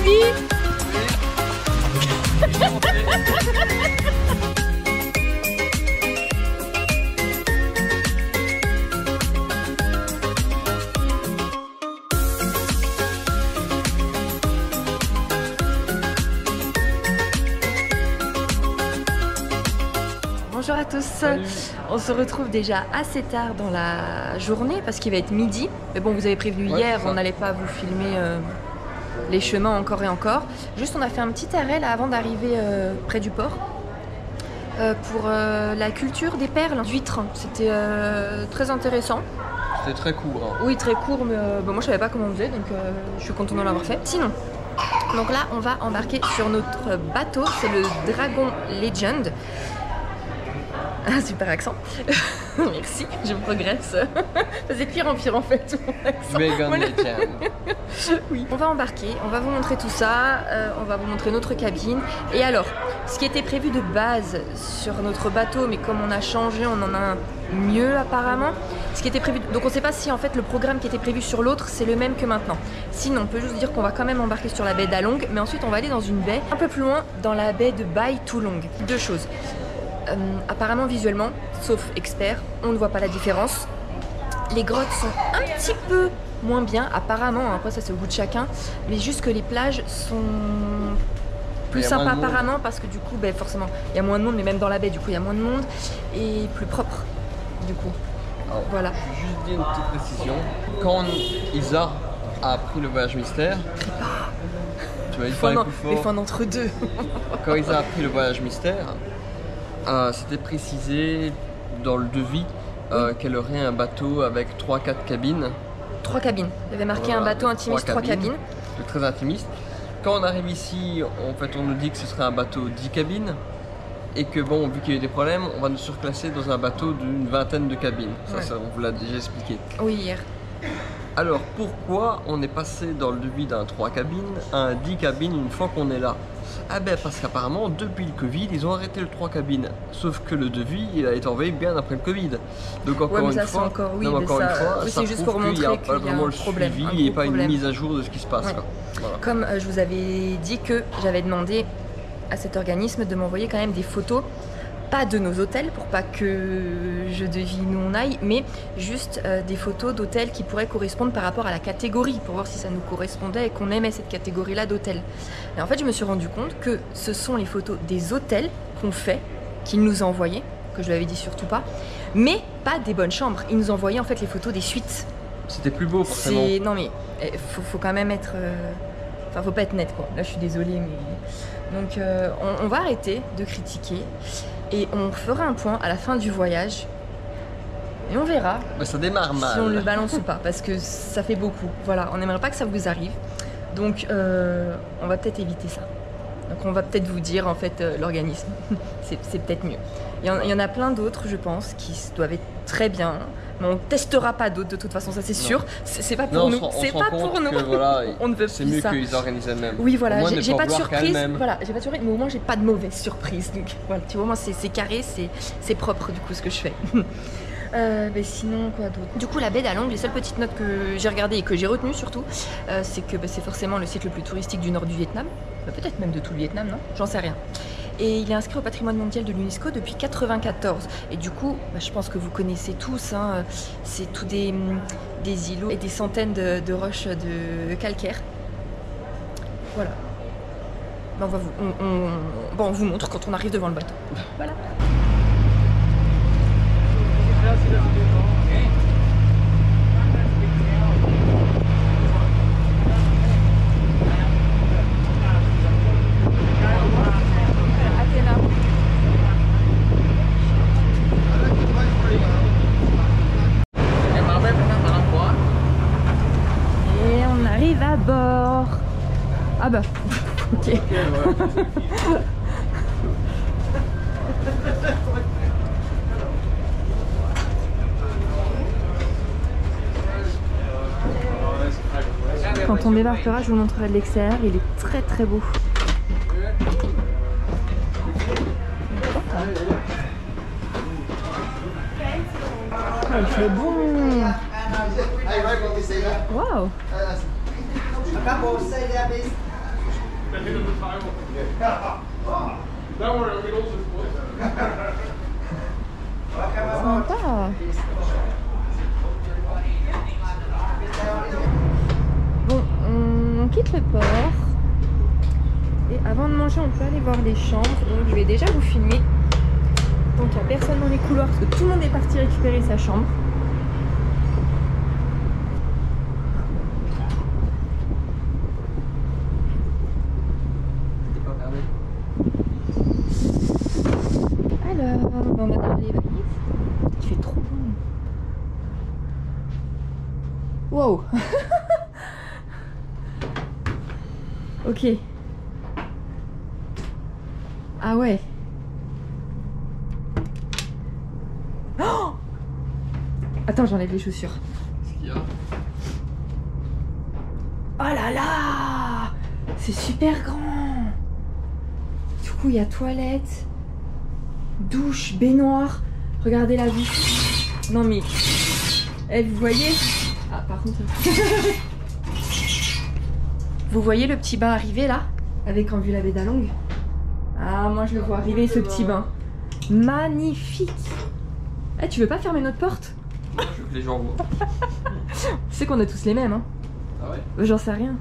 David. Bonjour à tous. Salut. On se retrouve déjà assez tard dans la journée parce qu'il va être midi. Mais bon, vous avez prévenu hier, on n'allait pas vous filmer les chemins encore et encore. Juste, on a fait un petit arrêt là avant d'arriver près du port pour la culture des perles d'huîtres. C'était très intéressant. C'était très court. Hein. Oui, très court, mais bon, moi je savais pas comment on faisait, donc je suis contente de l'avoir fait. Sinon, donc là, on va embarquer sur notre bateau, c'est le Dragon Legend. Ah, super accent. Merci, je progresse. C'est pire en pire en fait. Dragon Legend. Oui. On va embarquer, on va vous montrer tout ça, on va vous montrer notre cabine. Et alors, ce qui était prévu de base sur notre bateau, mais comme on a changé, on en a un mieux apparemment. Ce qui était prévu, donc on ne sait pas si en fait le programme qui était prévu sur l'autre c'est le même que maintenant. Sinon, on peut juste dire qu'on va quand même embarquer sur la baie d'Along, mais ensuite on va aller dans une baie un peu plus loin, dans la baie de Bai Toulong. Deux choses. Apparemment visuellement, sauf expert, on ne voit pas la différence. Les grottes sont un petit peu moins bien apparemment, après ça c'est au goût de chacun, mais juste que les plages sont plus sympas apparemment parce que du coup ben, forcément il y a moins de monde, mais même dans la baie du coup il y a moins de monde et plus propre du coup. Alors, voilà. Je vais juste dire une petite précision. Quand Isa a appris le voyage mystère, tu vas parler plus fort. Les fins d'entre deux. Quand Isa a appris le voyage mystère, c'était précisé dans le devis qu'elle aurait un bateau avec 3-4 cabines. 3 cabines. Il y avait marqué un bateau intimiste, 3 cabines. Très intimiste. Quand on arrive ici, en fait, on nous dit que ce serait un bateau 10 cabines et que bon, vu qu'il y a eu des problèmes, on va nous surclasser dans un bateau d'une vingtaine de cabines. Ça, on vous l'a déjà expliqué. Oui, hier. Alors, pourquoi on est passé dans le devis d'un 3 cabines à un 10 cabines une fois qu'on est là? Ah ben parce qu'apparemment depuis le Covid ils ont arrêté le 3 cabines. Sauf que le devis il a été envoyé bien après le Covid. Donc encore une fois, ça juste pour montrer qu'il n'y a pas vraiment le suivi et pas une mise à jour de ce qui se passe. Quoi. Voilà. Comme je vous avais dit que j'avais demandé à cet organisme de m'envoyer quand même des photos. Pas de nos hôtels pour pas que je devine où on aille, mais juste des photos d'hôtels qui pourraient correspondre par rapport à la catégorie, pour voir si ça nous correspondait et qu'on aimait cette catégorie-là d'hôtels. Et en fait, je me suis rendu compte que ce sont les photos des hôtels qu'on fait, qu'ils nous ont envoyées, que je lui avais dit surtout pas, mais pas des bonnes chambres. Ils nous envoyaient en fait les photos des suites. C'était plus beau forcément. Non mais faut quand même être... Enfin, faut pas être net quoi. Là, je suis désolée, mais... Donc, on va arrêter de critiquer. Et on fera un point à la fin du voyage et on verra ça démarre mal. Si on le balance ou pas, parce que ça fait beaucoup. Voilà, on n'aimerait pas que ça vous arrive. Donc on va peut-être éviter ça. Donc on va peut-être vous dire en fait l'organisme. C'est peut-être mieux. Il y en a plein d'autres je pense qui doivent être très bien. Mais on testera pas d'autres de toute façon, ça c'est sûr. C'est pas pour nous. C'est pas pour nous. Voilà, on ne veut plus ça. C'est mieux qu'ils organisent elles-mêmes. Oui voilà, j'ai pas de surprise. Voilà, j'ai pas de surprise, mais au moins j'ai pas de mauvaise surprise. Donc voilà, tu vois, moi c'est carré, c'est propre du coup ce que je fais. Mais sinon quoi d'autre? Du coup la baie d'Along, les seules petites notes que j'ai regardées et que j'ai retenues surtout, c'est que c'est forcément le site le plus touristique du nord du Vietnam. Peut-être même de tout le Vietnam, non? J'en sais rien. Et il est inscrit au patrimoine mondial de l'UNESCO depuis 1994. Et du coup, je pense que vous connaissez tous, hein, c'est tous des îlots et des centaines de roches de calcaire. Voilà. On vous montre quand on arrive devant le bateau. Voilà. Ah bah, ok. Quand on débarquera, je vous montrerai de l'extérieur, il est très très beau. Ah, il fait bon. Waouh. Sympa. Bon, on quitte le port. Et avant de manger, on peut aller voir les chambres. Donc je vais déjà vous filmer. Donc il n'y a personne dans les couloirs parce que tout le monde est parti récupérer sa chambre. Alors, on a déjà les valises. Il fait trop bon. Wow. Ok. Ah ouais. Oh, attends, j'enlève les chaussures. Qu'est-ce qu'il y a? Oh là là, c'est super grand. Du coup, il y a toilette, douche, baignoire. Regardez la vue. Non mais, vous voyez? Ah, par contre. Vous voyez le petit bain arriver là? Avec en vue la baie d'Along. Ah, moi je le vois arriver ce petit bain. Magnifique. Eh, tu veux pas fermer notre porte? Non, je veux que les gens voient. Tu sais qu'on a tous les mêmes, hein? Ah ouais? J'en sais rien.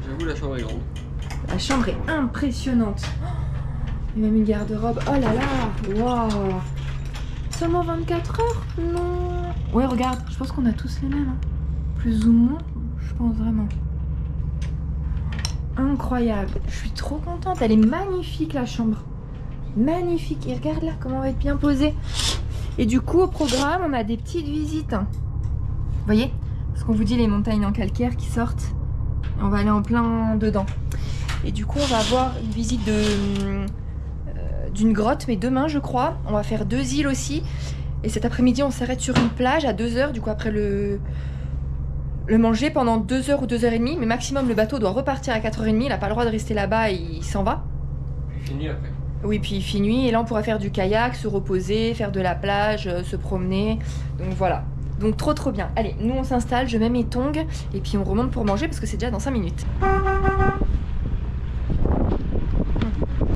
J'avoue, la chambre est grande. La chambre est impressionnante. Il y a même une garde-robe. Oh là là. Waouh. Seulement 24 heures? Non. Ouais, regarde. Je pense qu'on a tous les mêmes. Hein. Plus ou moins. Je pense vraiment. Incroyable. Je suis trop contente. Elle est magnifique, la chambre. Magnifique. Et regarde là comment on va être bien posé. Et du coup, au programme, on a des petites visites. Vous voyez? Parce qu'on vous dit les montagnes en calcaire qui sortent. On va aller en plein dedans. Et du coup, on va avoir une visite d'une grotte, mais demain, je crois. On va faire 2 îles aussi. Et cet après-midi, on s'arrête sur une plage à 2 h. Du coup, après le manger pendant 2 h ou 2 h 30. Mais maximum, le bateau doit repartir à 4 h 30. Il n'a pas le droit de rester là-bas, il s'en va. Puis fini après. Oui, puis il fait nuit. Et là, on pourra faire du kayak, se reposer, faire de la plage, se promener. Donc voilà. Donc trop trop bien. Allez, nous on s'installe, je mets mes tongs et puis on remonte pour manger parce que c'est déjà dans 5 minutes. Il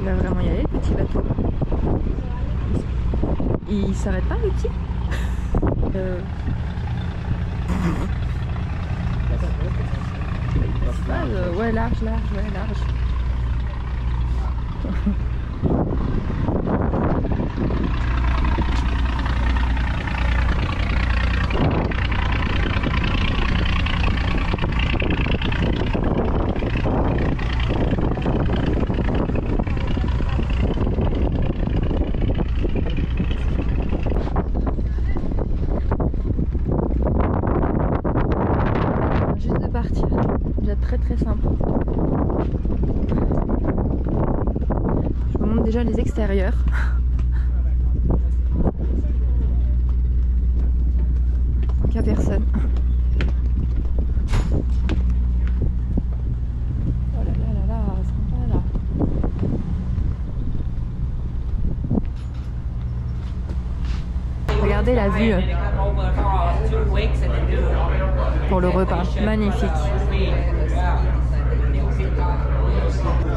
va vraiment y aller le petit bateau. Il s'arrête pas le petit ouais, large, ouais, large. Très sympa. Je vous montre déjà les extérieurs. Donc il n'y a personne. Oh là là là là, sympa là. Regardez la vue pour le repas, magnifique.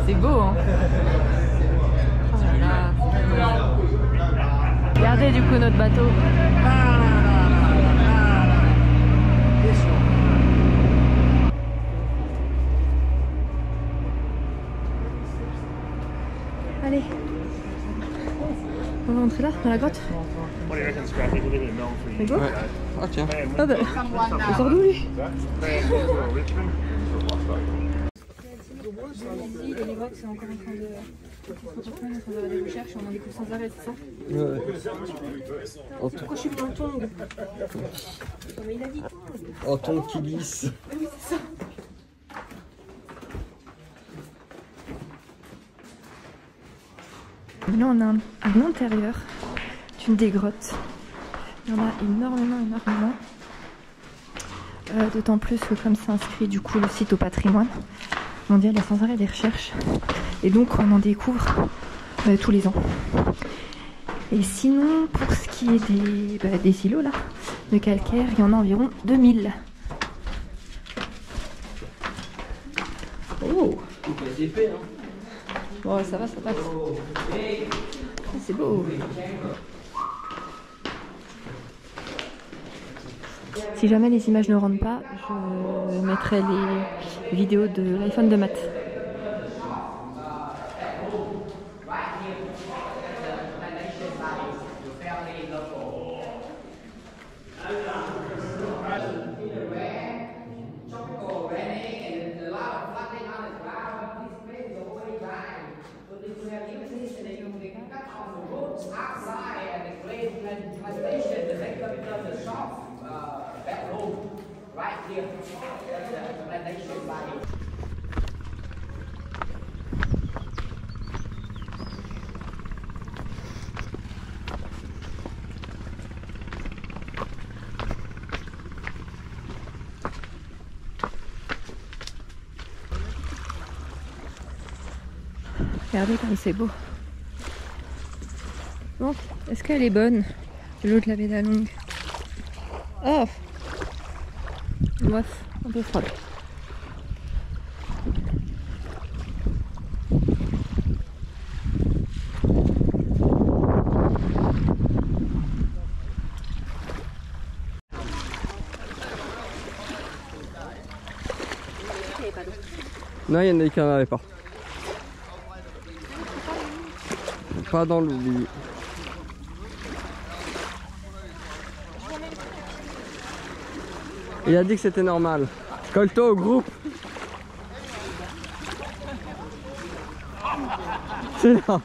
C'est beau, hein? Oh là là. Regardez du coup notre bateau. Allez. On va rentrer là, dans la grotte. C'est beau? Ouais. Ah tiens. Ah bah, il sort d'où lui? Les grottes, c'est encore en train de faire des recherches, on en découvre sans arrêt, c'est ça? Ouais. Pourquoi je suis pas en tongue? Mais il a dit tongue. En tongue qui glisse. Oui, c'est ça. Là, on a à l'intérieur d'une des grottes. Il y en a énormément. D'autant plus que comme c'est inscrit du coup le site au patrimoine mondial, il y a sans arrêt des recherches. Et donc on en découvre tous les ans. Et sinon, pour ce qui est des îlots là, de calcaire, il y en a environ 2000. Oh. Épais, hein. Bon, ça va, ça passe. Ah, c'est beau. Si jamais les images ne rendent pas, je mettrai les vidéos de l'iPhone de Matt. Regardez comme c'est beau. Bon, est-ce qu'elle est bonne, l'eau de la baie d'Along? Oh, bref, un peu froide. Non, il y en a qui n'en avaient pas. Pas dans l'oubli. Il a dit que c'était normal. Colle-toi au groupe. C'est là.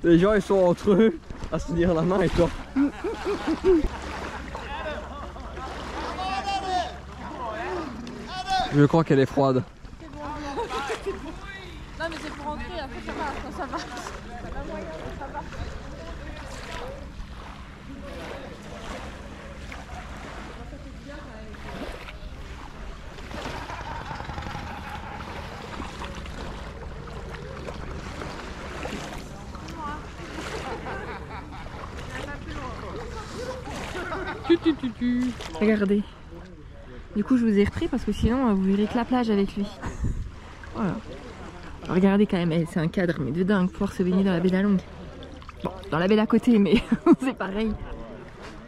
Les gens ils sont entre eux à se tenir la main et toi. Je crois qu'elle est froide. Non mais c'est pour rentrer, après ça va, quand ça va. Regardez. Du coup je vous ai repris parce que sinon vous verrez que la plage avec lui. Voilà. Regardez quand même, c'est un cadre mais de dingue, pouvoir se baigner dans la baie d'Along. Bon, dans la baie d'à côté mais c'est pareil.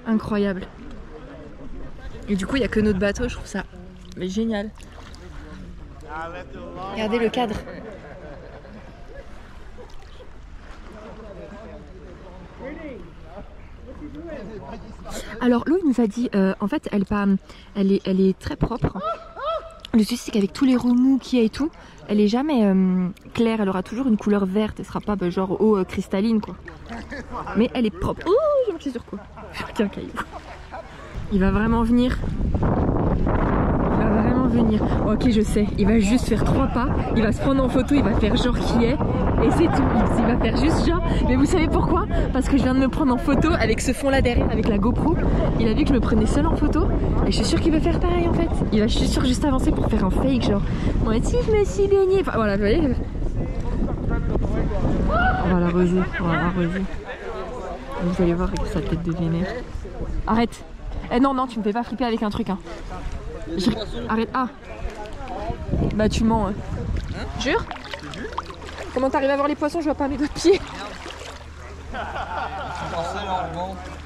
Incroyable. Et du coup il n'y a que notre bateau, je trouve ça génial. Regardez le cadre. Alors l'eau il nous a dit, en fait elle est très propre. Le souci c'est qu'avec tous les remous qu'il y a et tout, elle est jamais claire, elle aura toujours une couleur verte, elle sera pas genre eau cristalline quoi. Mais elle est propre. Oh, j'ai marché sur quoi? Tiens, caillou. Il va vraiment venir. Il va vraiment venir. Oh, ok, je sais. Il va juste faire 3 pas. Il va se prendre en photo. Il va faire genre qui est. Et c'est tout. Il va faire juste genre. Mais vous savez pourquoi? Parce que je viens de me prendre en photo avec ce fond là derrière, avec la GoPro. Il a vu que je me prenais seule en photo. Et je suis sûre qu'il veut faire pareil en fait. Il va, je suis sûre, juste avancer pour faire un fake genre. Moi aussi je me suis baignée. Enfin voilà, vous voyez. On va l'arroser. On va l'arroser. Vous allez voir avec sa tête de vénère. Arrête. Eh non, non, tu me fais pas flipper avec un truc hein. Arrête. Ah. Bah tu mens. Hein. Jure? Comment t'arrives à voir les poissons? Je vois pas mes doigts de pied.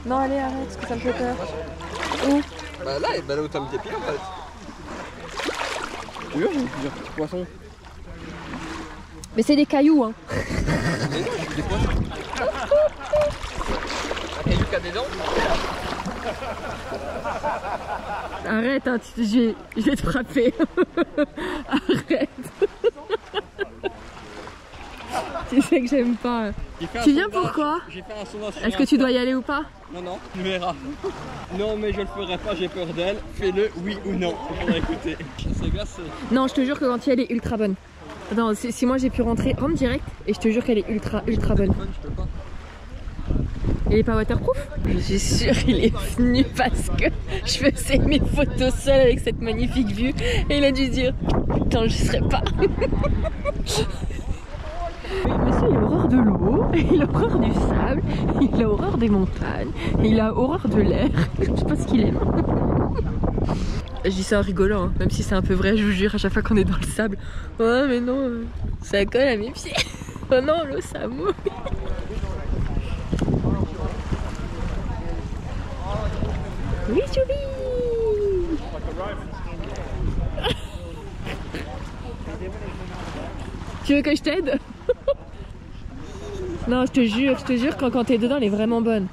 Non allez arrête parce que ça me fait peur. Où? Bah là où t'as mis tes pieds en fait. Tu vois, j'ai plusieurs petits poissons. Mais c'est des cailloux hein. Mais non, j'ai des poissons. Un caillou qui a des dents. Arrête hein, je vais te frapper. Arrête. Tu sais que j'aime pas. Tu viens pourquoi? Est-ce que tu dois y aller ou pas? Non, non, tu verras. Non, mais je le ferai pas, j'ai peur d'elle. Fais-le, oui ou non. Il faudra écouter. C'est glacé. Non, je te jure que quand elle est ultra bonne. Attends, si moi j'ai pu rentre direct et je te jure qu'elle est ultra bonne. Je peux pas. Il est pas waterproof? Je suis sûre il est venu parce que je faisais mes photos seule avec cette magnifique vue et il a dû dire putain je serais pas. Monsieur il a horreur de l'eau, il a horreur du sable, il a horreur des montagnes, il a horreur de l'air. Je sais pas ce qu'il aime. Je dis ça en rigolant, hein. Même si c'est un peu vrai, je vous jure, à chaque fois qu'on est dans le sable. Oh mais non, ça colle à mes pieds. Oh non, l'eau ça mouille. Oui, choubi. Tu veux que je t'aide? Non, je te jure, quand t'es dedans, elle est vraiment bonne.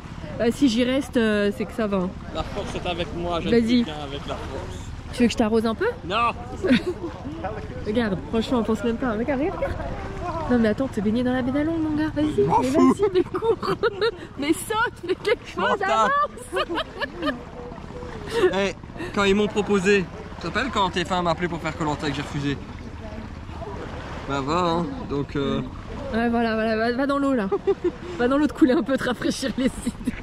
Si j'y reste, c'est que ça va. Hein. La force est avec moi, je Vas-y. avec la force. Tu veux que je t'arrose un peu? Non. Regarde, franchement, on pense même pas. Regarde. Non mais attends, te baigner dans la baie d'Alonde, mon gars, vas-y. Mais vas-y, mais cours. Mais saute, fais quelque chose, avance. Hey, quand ils m'ont proposé, tu te rappelles quand TF1 m'a appelé pour faire Koh-Lanta et que j'ai refusé? Bah va, hein, donc... Ouais, voilà, va dans l'eau là. Va dans l'eau te couler un peu, te rafraîchir les idées.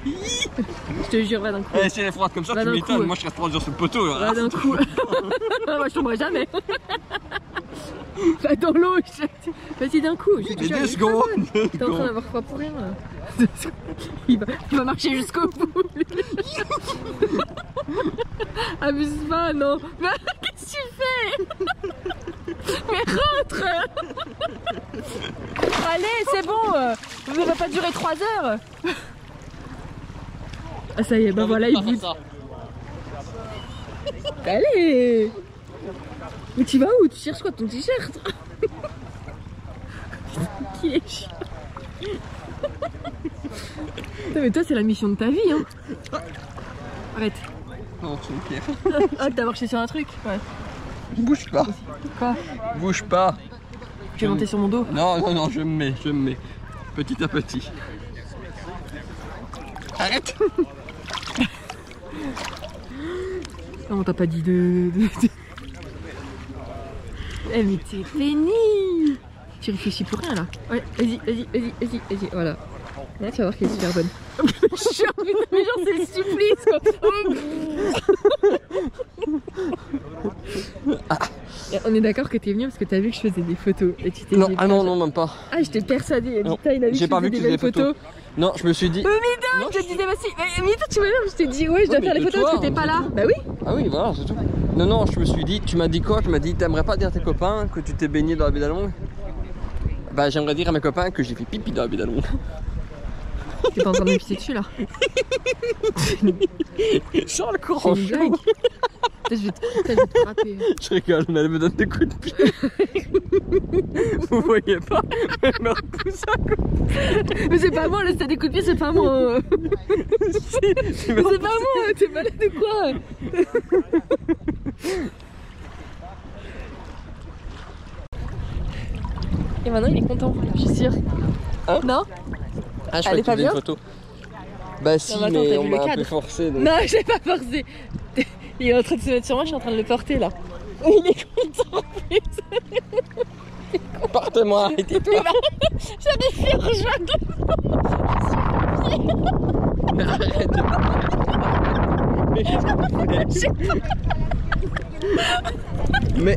Je te jure, va d'un coup. Eh, si elle est froide comme ça, tu m'étonnes, moi je reste 3 jours sur le poteau là. Va d'un coup. Moi je tomberai jamais. Va dans l'eau, vas-y d'un coup. Mais 2 secondes. T'es en train d'avoir froid pour rien là. Il va marcher jusqu'au bout. Abuse pas, non. Mais qu'est-ce que tu fais? Mais rentre. Allez, c'est bon. Ça va pas durer 3 heures. Ah ça y est, bah voilà, il bouge. Allez. Mais tu vas où? Tu cherches quoi, ton t-shirt? Qui est chiant. Putain, mais toi c'est la mission de ta vie hein. Arrête. Non, c'est une pierre. Ah t'as marché sur un truc? Ouais. Bouge pas. Quoi? Bouge pas. Tu es monté sur mon dos? Non, je me mets. Petit à petit. Arrête. Non, on t'a pas dit de... Eh mais t'es pénible. Tu réfléchis pour rien là. Ouais, vas-y, voilà. Là tu vas voir qu'elle est super bonne. Mais genre c'est le supplice quoi. On est d'accord que t'es venu parce que t'as vu que je faisais des photos et tu t'es Non, dit, non, même pas. Ah j'étais persuadée, Non, putain il a vu que j'ai pas je vu faisais que des tu belles faisais des photos. Non, je me suis dit... Mais Mida, je te disais, mais toi tu m'as vu, je t'ai dit ouais je dois Ouais, faire les mais photos toi, parce que t'es pas là. Bah oui. Ah oui, voilà, c'est tout. Non, je me suis dit, tu m'as dit quoi? Tu m'as dit, t'aimerais pas dire à tes copains que tu t'es baigné dans la baie d'Alonde? Bah j'aimerais dire à mes copains que j'ai fait pipi dans la baie d'Alonde. T'es pas en train de me pisser dessus là? Sans le C'est courant une chaud. blague. Je vais te frapper. Je rigole, mais elle me donne des coups de pied. Vous voyez pas? Elle me repousse à côté. Mais c'est pas moi là, si t'as des coups de pied, c'est pas moi. Mais c'est pas moi, t'es malade ou quoi? Et maintenant il est content, je suis sûre. Hein? Non? Ah, je Elle est crois pas que tu bien? une photo. Bah si, Non, mais attends, mais t'as on vu m'a le un peu cadre? forcé. Donc... Non, j'ai pas forcé. Il est en train de se mettre sur moi, je suis en train de le porter là. Il est content en plus. Porte-moi, arrêtez-toi. J'avais fait rejoindre. Mais arrête. Mais qu'est-ce que tu fais? Mais...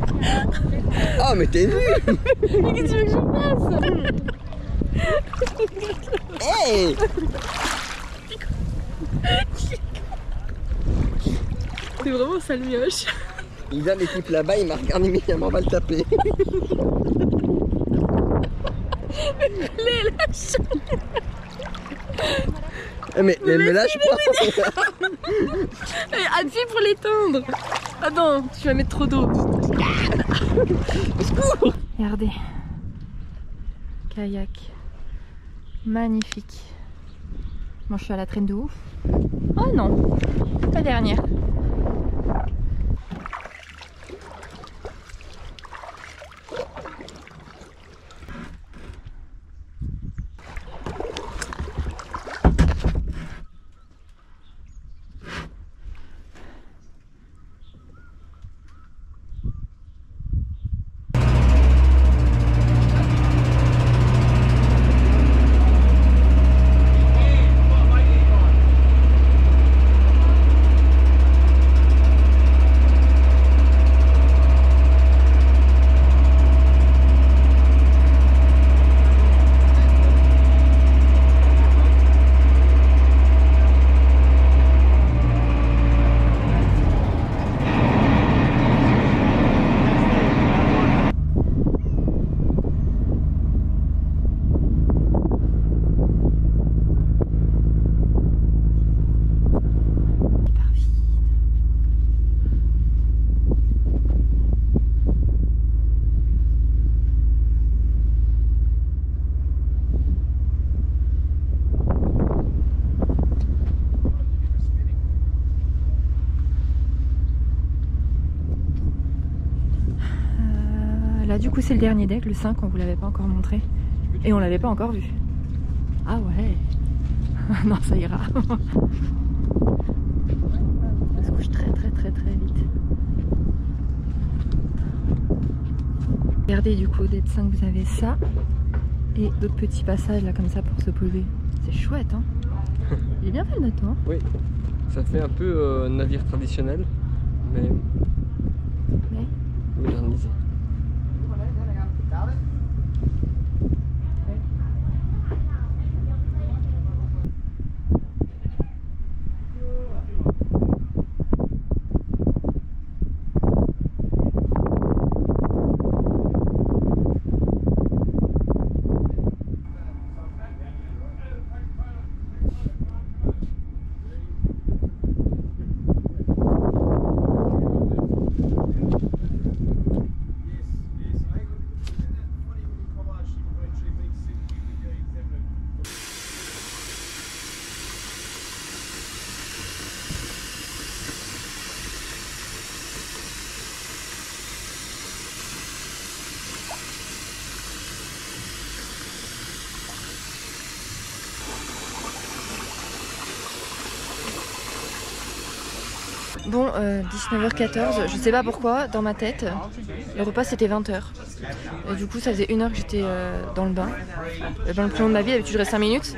Ah, mais t'es nul. Mais qu'est-ce que tu veux que je fasse? Hey. C'est vraiment sale mioche. Il a l'équipe là-bas, il m'a regardé, mais il va le taper. Les lâche. Mais me lâche pas. Appuie pour l'étendre. Attends, tu vas mettre trop d'eau. Regardez. Kayak. Magnifique. Moi je suis à la traîne de ouf. Oh non, pas dernière. Là du coup c'est le dernier deck, le 5, on vous l'avait pas encore montré. Et on l'avait pas encore vu. Ah ouais. Non, ça ira. Ça se couche très vite. Regardez, du coup, au deck 5, vous avez ça. Et d'autres petits passages là comme ça pour se poser. C'est chouette, hein. Il est bien fait le bateau, hein. Oui, ça fait un peu navire traditionnel, mais modernisé. Bon, 19h14, je sais pas pourquoi, dans ma tête, le repas c'était 20h. Et du coup, ça faisait 1 heure que j'étais dans le bain. Le bain le plus long de ma vie, d'habitude je reste 5 minutes.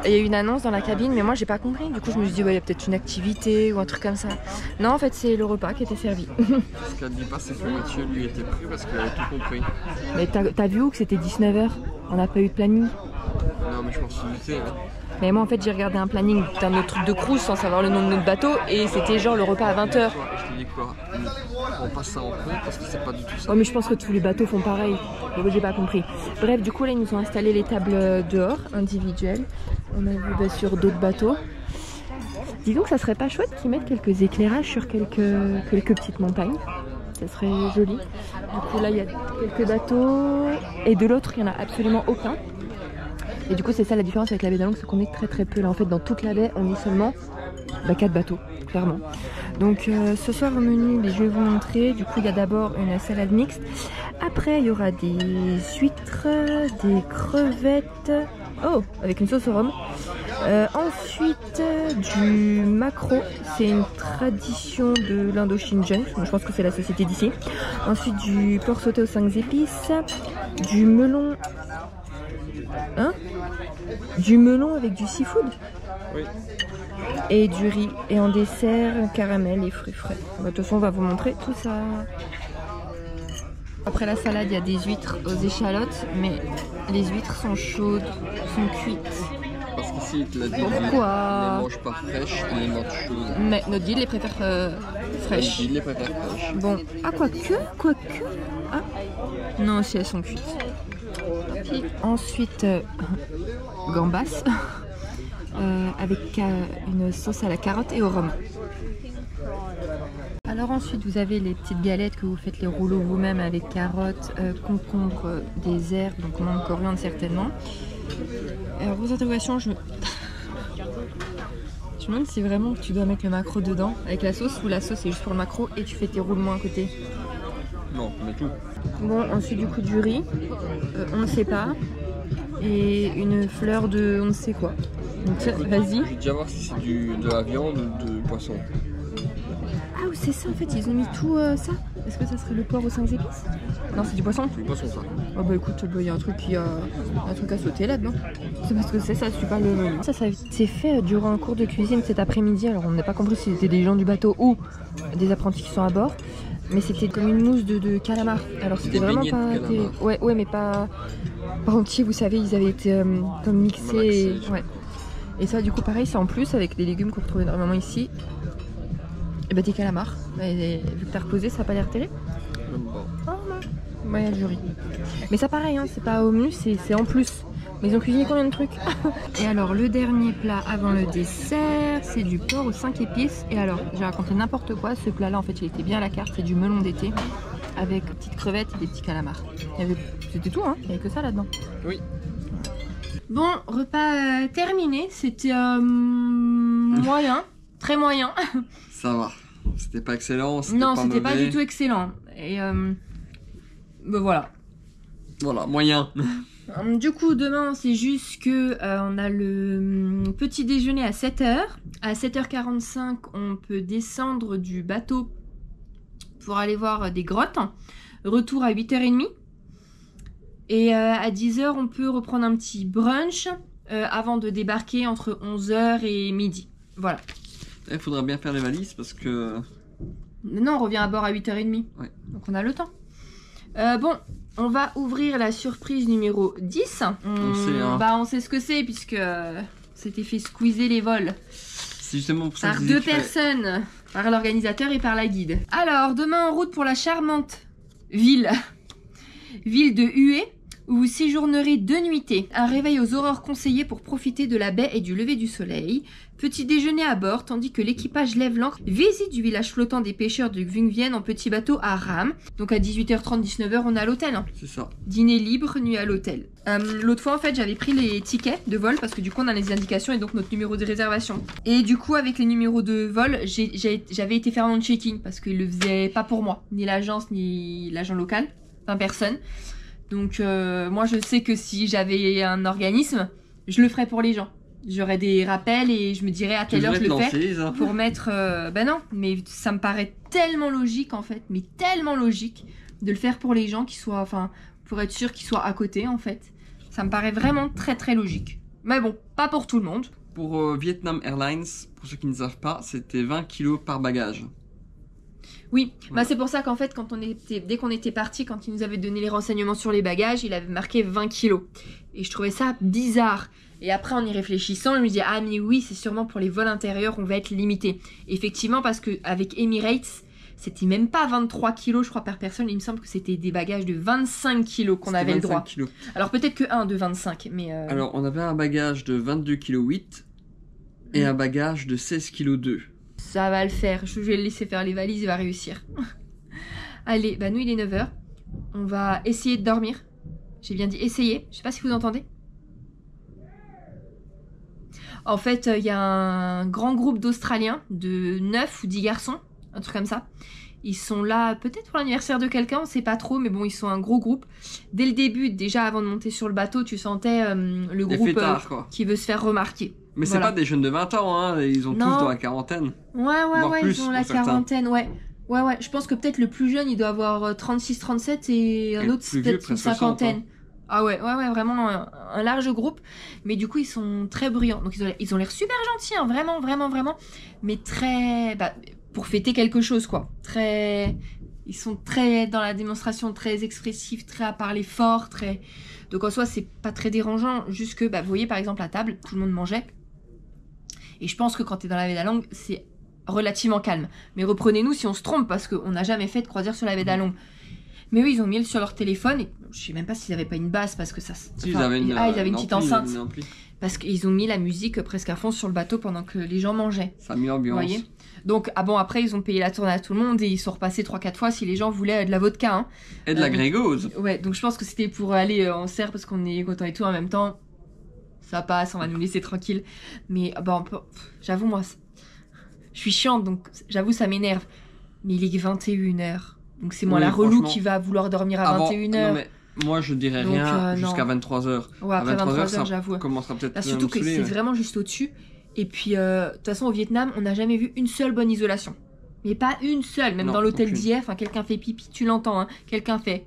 Et il y a eu une annonce dans la cabine, mais moi j'ai pas compris. Du coup, je me suis dit, ouais, il y a peut-être une activité ou un truc comme ça. Non, en fait, c'est le repas qui était servi. Ce qu'elle dit pas, c'est que Mathieu lui était pris parce qu'il avait tout compris. Mais t'as vu où que c'était 19h? On n'a pas eu de planning. Non, mais je m'en suis douté. Hein. Mais moi en fait j'ai regardé un planning d'un autre truc de cruise sans savoir le nom de notre bateau et c'était genre le repas à 20h. Je te dis quoi, on passe ça en compte parce que c'est pas du tout ça. Oh mais je pense que tous les bateaux font pareil, donc j'ai pas compris. Bref, du coup là ils nous ont installé les tables dehors, individuelles. On a vu sur d'autres bateaux. Dis donc ça serait pas chouette qu'ils mettent quelques éclairages sur quelques petites montagnes. Ça serait joli. Du coup là il y a quelques bateaux et de l'autre il y en a absolument aucun. Et du coup c'est ça la différence avec la baie d'Along, c'est qu'on est très peu là en fait. Dans toute la baie on est seulement 4 bateaux clairement. Donc ce soir au menu je vais vous montrer. Du coup il y a d'abord une salade mixte, après il y aura des huîtres, des crevettes, oh, avec une sauce au rhum. Ensuite du maquereau, c'est une tradition de l'Indochine Junk, je pense que c'est la société d'ici. Ensuite du porc sauté aux 5 épices, du melon. Hein? Du melon avec du seafood. Oui. Et du riz. Et en dessert, caramel et fruits frais. De toute façon, on va vous montrer tout ça. Après la salade, il y a des huîtres aux échalotes. Mais les huîtres sont chaudes, sont cuites. Parce qu'ici, la guide pourquoi? ne les mange pas fraîches, ils les mange chaudes. Mais notre guide les préfère fraîches. Notre guide les préfère fraîches. Bon, ah quoique. Ah. Non, si elles sont cuites. Ensuite, gambas avec une sauce à la carotte et au rhum. Alors ensuite vous avez les petites galettes que vous faites les rouleaux vous-même avec carottes, concombres, des herbes, donc menthe, coriandre certainement. Alors vos interrogations, je me demande si vraiment tu dois mettre le maquereau dedans avec la sauce ou la sauce c'est juste pour le maquereau et tu fais tes roulements à côté. Non, mais tout. Bon, ensuite du coup du riz, on ne sait pas, et une fleur de on ne sait quoi. Donc vas-y. Je vais déjà voir si c'est de la viande ou de poisson. Ah oui c'est ça en fait, ils ont mis tout ça. Est-ce que ça serait le porc aux 5 épices? Non c'est du poisson. C'est du poisson ça. Oh bah écoute, il y a un truc à sauter là-dedans. C'est parce que c'est ça, je suis pas le... Ça c'est fait durant un cours de cuisine cet après-midi, alors on n'a pas compris si c'était des gens du bateau ou des apprentis qui sont à bord. Mais c'était comme une mousse de calamar. Alors c'était vraiment pas... Ouais, mais pas entier, vous savez, ils avaient été comme mixés. Ouais. Et ça du coup pareil, c'est en plus avec des légumes qu'on retrouve énormément ici. Et bah des calamars. Et vu que t'as reposé, ça a pas l'air terrible. Oh non. Ouais, il y a le jury. Mais ça pareil, hein, c'est pas au menu, c'est en plus. Mais ils ont cuisiné combien de trucs? Et alors le dernier plat avant le dessert, c'est du porc aux 5 épices. Et alors, j'ai raconté n'importe quoi, ce plat là en fait il était bien à la carte, c'est du melon d'été avec des petites crevettes et des petits calamars. C'était tout, hein, il n'y avait que ça là-dedans. Oui. Bon, repas terminé, c'était moyen, très moyen. Ça va, c'était pas excellent, c'était non, pas c'était mauvais. pas du tout excellent. Et voilà. Voilà, moyen. Du coup, demain, c'est juste que on a le petit déjeuner à 7h. À 7h45, on peut descendre du bateau pour aller voir des grottes. Retour à 8h30. Et à 10h, on peut reprendre un petit brunch avant de débarquer entre 11h et midi. Voilà. Il faudra bien faire les valises parce que... Non, on revient à bord à 8h30. Ouais. Donc on a le temps. Bon, on va ouvrir la surprise numéro 10. On sait, hein. Bah, on sait ce que c'est puisque c'était fait squeezer les vols. C'est justement pour ça Par que je disais deux qu'il fallait- personnes. Par l'organisateur et par la guide. Alors, demain en route pour la charmante ville de Hué, où vous séjournerez 2 nuitées. Un réveil aux aurores conseillé pour profiter de la baie et du lever du soleil. Petit déjeuner à bord, tandis que l'équipage lève l'ancre. Visite du village flottant des pêcheurs de Gvungvien en petit bateau à rame. Donc à 18h30, 19h, on est à l'hôtel. C'est ça. Dîner libre, nuit à l'hôtel. L'autre fois, en fait, j'avais pris les tickets de vol parce que du coup, on a les indications et donc notre numéro de réservation. Et du coup, avec les numéros de vol, j'avais été faire mon checking parce qu'ils le faisaient pas pour moi, ni l'agence, ni l'agent local, enfin personne. Donc, moi, je sais que si j'avais un organisme, je le ferais pour les gens. J'aurais des rappels et je me dirais à telle heure je le fais pour mettre... Ben non, mais ça me paraît tellement logique en fait, mais tellement logique de le faire pour les gens qui soient... Enfin, pour être sûr qu'ils soient à côté en fait. Ça me paraît vraiment très très logique. Mais bon, pas pour tout le monde. Pour Vietnam Airlines, pour ceux qui ne savent pas, c'était 20 kilos par bagage. Oui, bah c'est pour ça qu'en fait, dès qu'on était parti, quand il nous avait donné les renseignements sur les bagages, il avait marqué 20 kilos. Et je trouvais ça bizarre. Et après, en y réfléchissant, je me disais, ah mais oui, c'est sûrement pour les vols intérieurs, on va être limité. Effectivement, parce qu'avec Emirates, c'était même pas 23 kilos, je crois, par personne. Il me semble que c'était des bagages de 25 kilos qu'on avait le droit. Kilos. Alors peut-être que un de 25, mais... Alors, on avait un bagage de 22 kg 8 et un bagage de 16 kg 2. Ça va le faire, je vais le laisser faire les valises, il va réussir. Allez, bah nous il est 9h. On va essayer de dormir. J'ai bien dit essayer, je sais pas si vous entendez. En fait, il y a un grand groupe d'Australiens, de 9 ou 10 garçons, un truc comme ça. Ils sont là peut-être pour l'anniversaire de quelqu'un, on sait pas trop, mais bon, ils sont un gros groupe. Dès le début, déjà avant de monter sur le bateau, tu sentais le groupe qui veut se faire remarquer. Mais c'est pas des jeunes de 20 ans, hein, ils ont tous dans la quarantaine. Ouais, ils ont la quarantaine, ouais. Ouais, je pense que peut-être le plus jeune, il doit avoir 36-37 et un autre, c'est peut-être une cinquantaine. Ah ouais, vraiment un large groupe. Mais du coup, ils sont très bruyants. Donc ils ont l'air super gentils, hein, vraiment. Mais très... Bah, pour fêter quelque chose, quoi. Ils sont très dans la démonstration, très expressifs, très à parler fort, très... Donc en soi, c'est pas très dérangeant. Juste que, bah, vous voyez, par exemple, à table, tout le monde mangeait. Et je pense que quand t'es dans la baie d'Along, c'est relativement calme. Mais reprenez-nous si on se trompe, parce qu'on n'a jamais fait de croisière sur la baie d'Along. Mais eux, ils ont mis sur leur téléphone, et je sais même pas s'ils avaient pas une basse, parce que ça... Si, ils avaient une petite enceinte. Parce qu'ils ont mis la musique presque à fond sur le bateau pendant que les gens mangeaient. Ça a mis l'ambiance. Vous voyez ? Donc, après, ils ont payé la tournée à tout le monde, et ils sont repassés 3-4 fois si les gens voulaient de la vodka. Hein. Et de la grégose. Ouais, donc je pense que c'était pour aller en serre, parce qu'on est content et tout, en même temps... Ça passe, on va nous laisser tranquille. Mais bon, j'avoue, moi, je suis chiante, donc j'avoue, ça m'énerve. Mais il est 21h. Donc c'est moi la relou qui va vouloir dormir à 21h. Non, mais moi, je dirais donc, rien jusqu'à 23h. Ouais, après 23h, j'avoue. Ça commencera peut-être surtout que c'est vraiment juste au-dessus. Et puis, de toute façon, au Vietnam, on n'a jamais vu une seule bonne isolation. Mais pas une seule. Même dans l'hôtel d'hier, quelqu'un fait pipi, tu l'entends. Hein. Quelqu'un fait...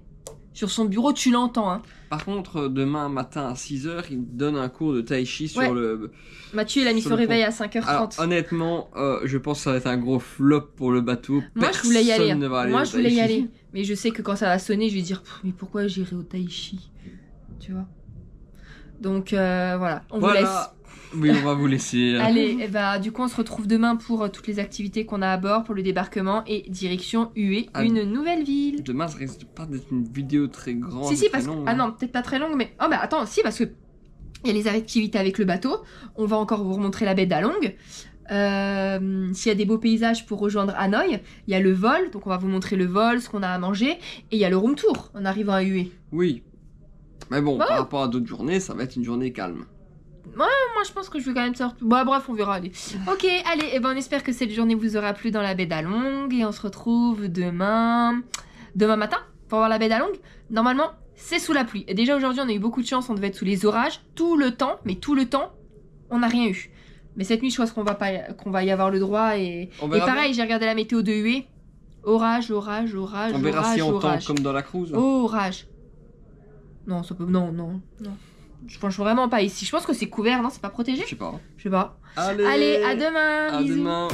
Sur son bureau, tu l'entends. Hein. Par contre, demain matin à 6h, il donne un cours de tai chi sur le... Mathieu, il a mis son réveil à 5h30. Alors, honnêtement, je pense que ça va être un gros flop pour le bateau. Moi, je voulais y aller. Mais je sais que quand ça va sonner, je vais dire mais pourquoi j'irai au tai chi, tu vois. Donc, voilà. On vous laisse. Oui, on va vous laisser. Allez, du coup, on se retrouve demain pour toutes les activités qu'on a à bord, pour le débarquement et direction Hué, une nouvelle ville. Demain, ça risque pas d'être une vidéo très grande. Si, parce que... Ah non, peut-être pas très longue, mais... Oh, bah attends, si, parce que il y a les activités avec le bateau. On va encore vous remontrer la baie d'Along. S'il y a des beaux paysages pour rejoindre Hanoï, il y a le vol, donc on va vous montrer le vol, ce qu'on a à manger, et il y a le room tour en arrivant à Hué. Oui. Mais bon, par rapport à d'autres journées, ça va être une journée calme. Ouais, moi je pense que je vais quand même sortir. Bah bref, on verra, allez. Ok, allez, et on espère que cette journée vous aura plu dans la baie d'Along et on se retrouve demain matin. pour voir la baie d'Along. Normalement, c'est sous la pluie. Et déjà aujourd'hui, on a eu beaucoup de chance, on devait être sous les orages. Tout le temps, on n'a rien eu. Mais cette nuit, je pense qu'on va y avoir le droit. Et pareil, j'ai regardé la météo de Hué. Orage. On verra si on tombe comme dans la cruise. Orage. Non, ça peut... Non. Je pense vraiment pas ici. Je pense que c'est couvert, non? C'est pas protégé? Je sais pas. Allez, à demain. À Bisous. demain.